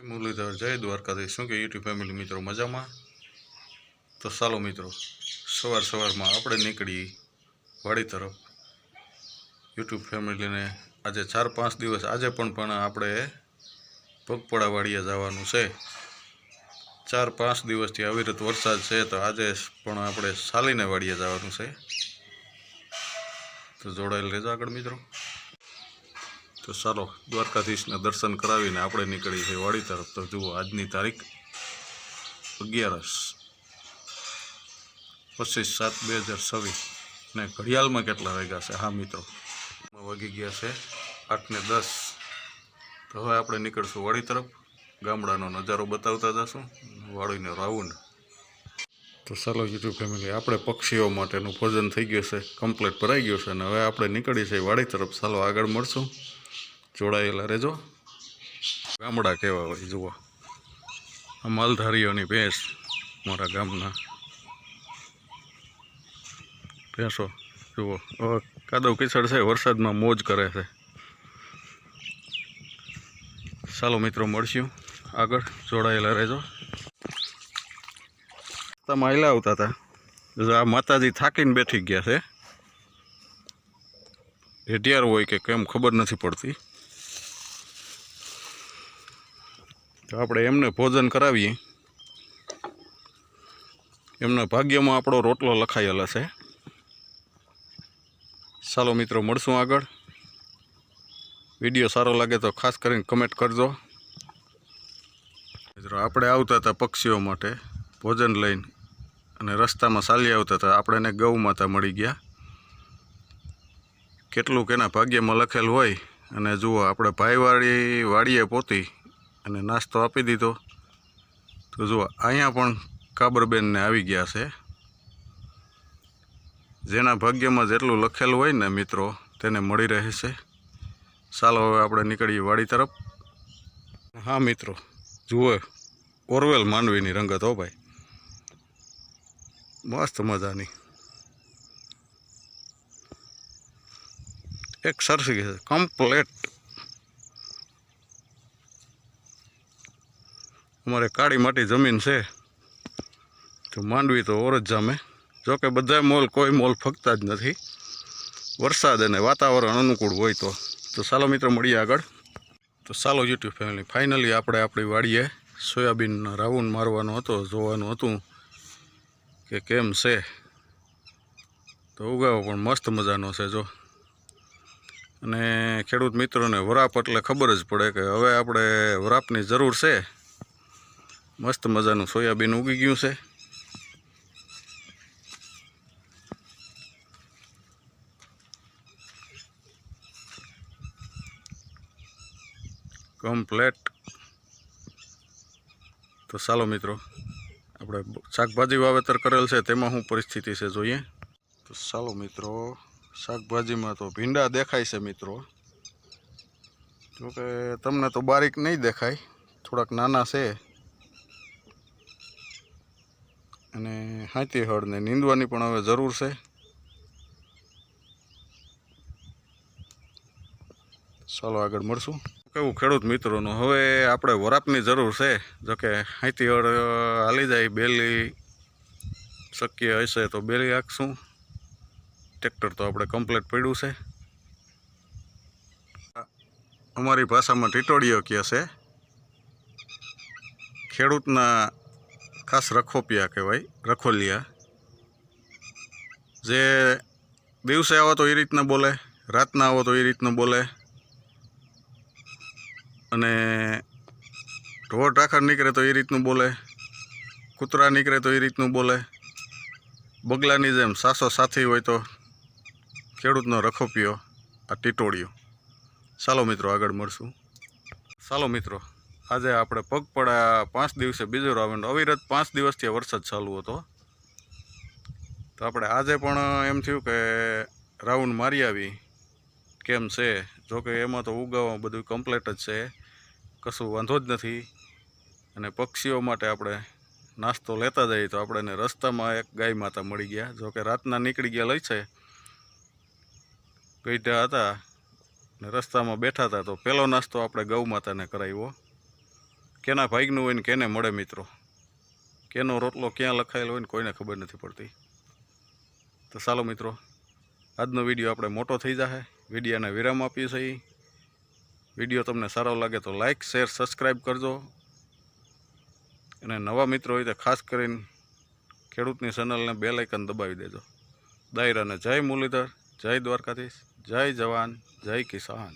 મુરલીધર જય દ્વારકાધીશ। શું કે યુટ્યુબ ફેમિલી મિત્રો મજામાં? તો ચાલો મિત્રો, સવારમાં આપણે નીકળી વાડી તરફ। યુટ્યુબ ફેમિલીને આજે 4-5 દિવસ આજે પણ આપણે પગપળા વાડીએ જવાનું છે। 4-5 દિવસથી અવિરત વરસાદ છે, તો આજે પણ આપણે ચાલીને વાડીએ જવાનું છે। તો જોડાયેલ રહેજો આગળ મિત્રો। તો ચાલો, દ્વારકાધીશના દર્શન કરાવીને આપણે નીકળી છે વાડી તરફ। તો જુઓ, આજની તારીખ 11/25/2026 ને ઘડિયાળમાં કેટલા વાગ્યા છે? હા મિત્રો, વાગી ગયા છે 8:10। તો હવે આપણે નીકળશું વાડી તરફ। ગામડાનો નજારો બતાવતા જશું, વાડીનો રાઉન્ડ। તો ચાલો યુટ્યુબ ફેમિલી, આપણે પક્ષીઓ માટેનું ભોજન થઈ ગયું છે, કમ્પ્લીટ ભરાઈ ગયું છે, અને હવે આપણે નીકળી છે વાડી તરફ। ચાલો આગળ મળશું, જોડાયેલા રહેજો। ગામડા કેવા હોય જુઓ, આ માલધારીઓની ભેંસ, મારા ગામના ભેંસો જુઓ। હવે કાદવ કીચડ છે, વરસાદમાં મોજ કરે છે। ચાલો મિત્રો, મળશું આગળ, જોડાયેલા રહેજો। તમે આયલા આવતા હતા, આ માતાજી થાકીને બેઠી ગયા છે। હેઠિયાર હોય કે કેમ ખબર નથી પડતી। તો આપણે એમને ભોજન કરાવીએ, એમના ભાગ્યમાં આપણો રોટલો લખાયેલો છે। ચાલો મિત્રો, મળશું આગળ। વિડીયો સારો લાગે તો ખાસ કરીને કમેન્ટ કરજો મિત્રો। આપણે આવતા હતા પક્ષીઓ માટે ભોજન લઈને, અને રસ્તામાં ચાલી આવતા હતા, આપણે ગૌ માતા મળી ગયા। કેટલું કેના ભાગ્યમાં લખેલ હોય। અને જુઓ, આપણે વાડીએ પહોંચી અને નાસ્તો આપી દીધો। તો જુઓ, અહીંયા પણ કાબરબેનને આવી ગયા છે। જેના ભાગ્યમાં જેટલું લખેલું હોય ને મિત્રો, તેને મળી રહે છે। ચાલો હવે આપણે નીકળીએ વાડી તરફ। હા મિત્રો, જુઓ, ઓરવેલ માંડવીની રંગત હો ભાઈ, મસ્ત મજાની એક સરસી છે કમ્પ્લેટ। અમારે કાળી માટી જમીન છે, તો માંડવી તો ઓર જ જામે। જોકે બધા મોલ, કોઈ મોલ ફગતા જ નથી, વરસાદ અને વાતાવરણ અનુકૂળ હોય તો ચાલો મિત્રો, મળીએ આગળ। તો ચાલો યુટ્યુબ ફેમિલી, ફાઇનલી આપણે આપણી વાડીએ સોયાબીનનો રાઉન્ડ મારવાનો હતો, જોવાનું હતું કે કેમ છે। તો ઉગાવો પણ મસ્ત મજાનો છે જો। અને ખેડૂત મિત્રોને વરાપ એટલે ખબર જ પડે કે હવે આપણે વરાપની જરૂર છે। મસ્ત મજાનું સોયાબીન ઉગી ગયું છે। કમ્પ્લેટ। તો ચાલો મિત્રો, આપણે શાકભાજી વાવેતર કરેલ છે, તેમાં શું પરિસ્થિતિ છે જોઈએ। તો ચાલો મિત્રો, શાકભાજીમાં તો ભીંડા દેખાય છે મિત્રો, જોકે તમને તો બારીક નહીં દેખાય, થોડાક નાના છે। અને હાથી હળને નીંદવાની પણ હવે જરૂર છે। ચાલો આગળ મળશું। કેવું ખેડૂત મિત્રોનું, હવે આપણે વરાપની જરૂર છે। જોકે હાથી હળ હાલી જાય, બેલી શક્ય હશે તો બેલી હાંકશું। ટ્રેક્ટર તો આપણે કમ્પ્લીટ પડ્યું છે। અમારી ભાષામાં ટીટોડીઓ કહે છે, ખેડૂતના ખાસ રખોપિયા કહેવાય, રખોલિયા। જે દિવસે આવો તો એ રીતના બોલે, રાતના આવો તો એ રીતના બોલે, અને ઢોર ઢાખર નીકળે તો એ રીતનું બોલે, કૂતરા નીકળે તો એ રીતનું બોલે। બગલાની જેમ સાસો સાથી હોય તો ખેડૂતનો રખોપિયો આ ટીટોળિયો। ચાલો મિત્રો, આગળ મળશું। ચાલો મિત્રો, આજે આપણે પગપળા 5 દિવસે બીજો રાઉન્ડ, અવિરત 5 દિવસથી વરસાદ ચાલુ હતો, તો આપણે આજે પણ એમ થયું કે રાઉન્ડ મારી આવી કેમ છે। જોકે એમાં તો ઉગાવવામાં બધું કમ્પ્લીટ જ છે, કશું વાંધો જ નથી। અને પક્ષીઓ માટે આપણે નાસ્તો લેતા જઈએ, તો આપણને રસ્તામાં એક ગાય માતા મળી ગયા। જોકે રાતના નીકળી ગયા લઈ છે, ગઈઢા હતા ને રસ્તામાં બેઠા હતા, તો પહેલો નાસ્તો આપણે ગૌ માતાને કરાવ્યો। કેના ભાગનું હોય ને કેને મળે મિત્રો. કેનો રોટલો ક્યાં લખાયેલો હોય ને કોઈને ખબર નથી પડતી. તો ચાલો મિત્રો, આજનો વિડીયો આપણે મોટો થઈ જશે. વિડીયોને વિરામ આપીએ છીએ. વિડીયો તમને સારો લાગે તો લાઇક, શેર, સબસ્ક્રાઈબ કરજો. અને નવા મિત્રો હોય તો ખાસ કરીને ખેડૂતની ચેનલને બેલ આઇકન દબાવી દેજો. દાયરાને જય મુરલીધર, જય દ્વારકાધીશ, જય જવાન, જય કિસાન.